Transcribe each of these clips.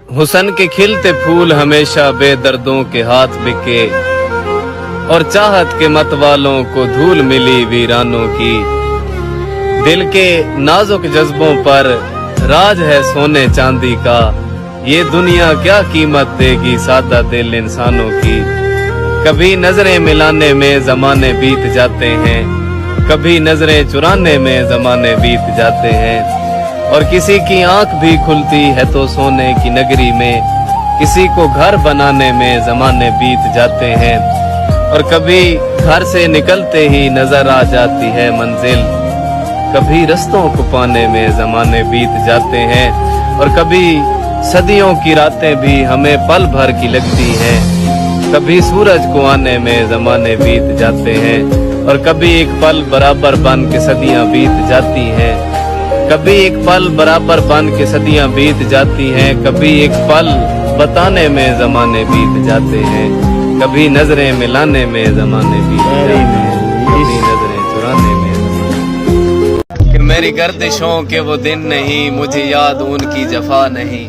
हुस्न के खिलते फूल हमेशा बेदर्दों के हाथ बिके, और चाहत के मत वालों को धूल मिली वीरानों की। दिल के नाजुक जज्बों पर राज है सोने चांदी का, ये दुनिया क्या कीमत देगी सादा दिल इंसानों की। कभी नजरें मिलाने में जमाने बीत जाते हैं, कभी नजरें चुराने में जमाने बीत जाते हैं। और किसी की आंख भी खुलती है तो सोने की नगरी में, किसी को घर बनाने में जमाने बीत जाते हैं। और कभी घर से निकलते ही नजर आ जाती है मंजिल, कभी रस्तों को पाने में जमाने बीत जाते हैं। और कभी सदियों की रातें भी हमें पल भर की लगती हैं, कभी सूरज को आने में जमाने बीत जाते हैं। और कभी एक पल बराबर बन के सदियां बीत जाती हैं, कभी एक पल बराबर बन के सदियां बीत जाती हैं। कभी एक पल बताने में जमाने बीत जाते हैं, कभी नजरें मिलाने में जमाने बीत जाते हैं, कभी नजरें चुराने में। कि मेरी गर्दिशों के वो दिन नहीं, मुझे याद उनकी जफा नहीं।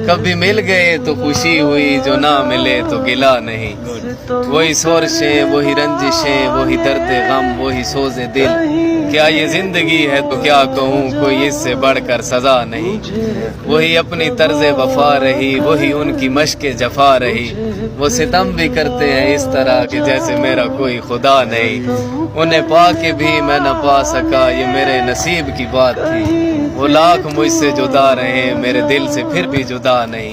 कभी मिल गए तो खुशी हुई, जो ना मिले तो गिला नहीं। वही शोरशें, वही रंजिशें, वही दर्द गम, वही सोज़े दिल। क्या ये जिंदगी है तो क्या कहूँ, कोई इससे बढ़कर सजा नहीं। वही अपनी तर्ज़े वफा रही, वही उनकी मश्के जफा रही। वो सितम भी करते हैं इस तरह कि जैसे मेरा कोई खुदा नहीं। उन्हें पा के भी मैं न पा सका, ये मेरे नसीब की बात थी। वो लाख मुझसे जुदा रहे, मेरे दिल से फिर भी जुदा नहीं।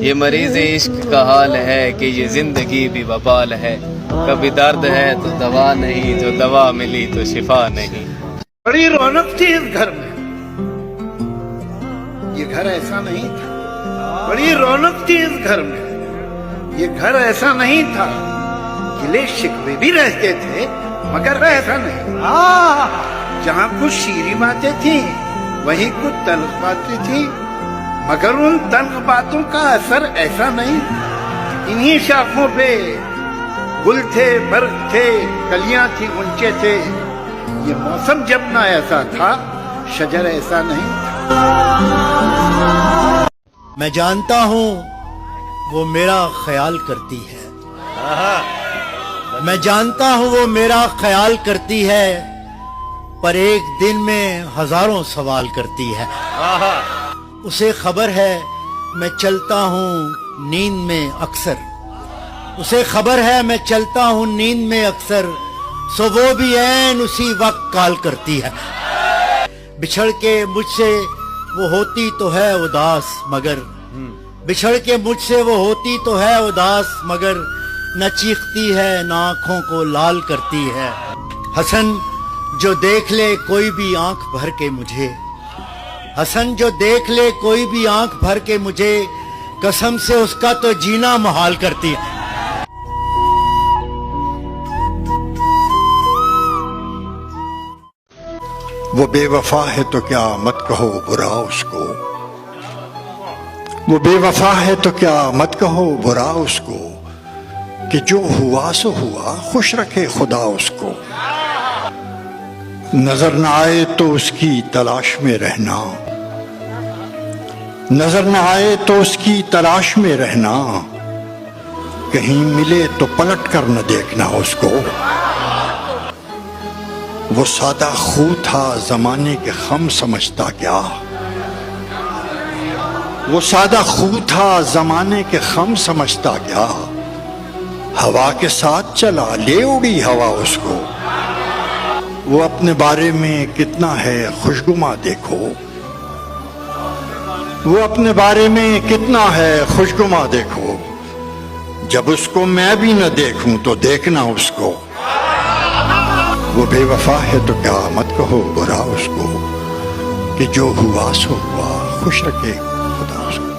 ये मरीज़ इश्क का हाल है कि ये जिंदगी भी वबाल है। कभी दर्द है तो दवा नहीं, जो दवा मिली तो शिफा नहीं। बड़ी रौनक थी इस घर में, ये घर ऐसा नहीं था। बड़ी रौनक थी इस घर में, ये घर ऐसा नहीं था। गिले शिकवे भी रहते थे मगर ऐसा नहीं। जहाँ कुछ शीरी बातें थी वहीं कुछ तल्ख बातें थी, मगर उन तल्ख बातों का असर ऐसा नहीं। इन्हीं शाखों पे गुल थे, बर्ग थे, कलियां थी, गुंचे थे। ये मौसम जब ना ऐसा था, शजर ऐसा नहीं था। मैं जानता हूँ वो मेरा ख्याल करती है, मैं जानता हूँ वो मेरा ख्याल करती है, पर एक दिन में हजारों सवाल करती है। उसे खबर है मैं चलता हूँ नींद में अक्सर, उसे खबर है मैं चलता हूँ नींद में अक्सर, सो वो भी ऐन उसी वक्त कॉल करती है। बिछड़ के मुझसे वो होती तो है उदास, मगर बिछड़ के मुझसे वो होती तो है उदास, मगर न चीखती है न आंखों को लाल करती है। हसन जो देख ले कोई भी आंख भर के मुझे, हसन जो देख ले कोई भी आंख भर के मुझे, कसम से उसका तो जीना मुहाल करती है। वो बेवफा है तो क्या मत कहो बुरा उसको, वो बेवफा है तो क्या मत कहो बुरा उसको, कि जो हुआ सो हुआ, खुश रखे खुदा उसको। नजर न आए तो उसकी तलाश में रहना, नजर न आए तो उसकी तलाश में रहना, कहीं मिले तो पलट कर न देखना उसको। वो सादा खू था जमाने के खम समझता क्या, वो सादा खू था जमाने के खम समझता क्या, हवा के साथ चला ले उड़ी हवा उसको। वो अपने बारे में कितना है खुशगुमा देखो, वो अपने बारे में कितना है खुशगुमा देखो, जब उसको मैं भी न देखूं तो देखना उसको। वो बेवफा है तो क्या मत कहो बुरा उसको, कि जो हुआ सो हुआ, खुश रखे खुदा उसको।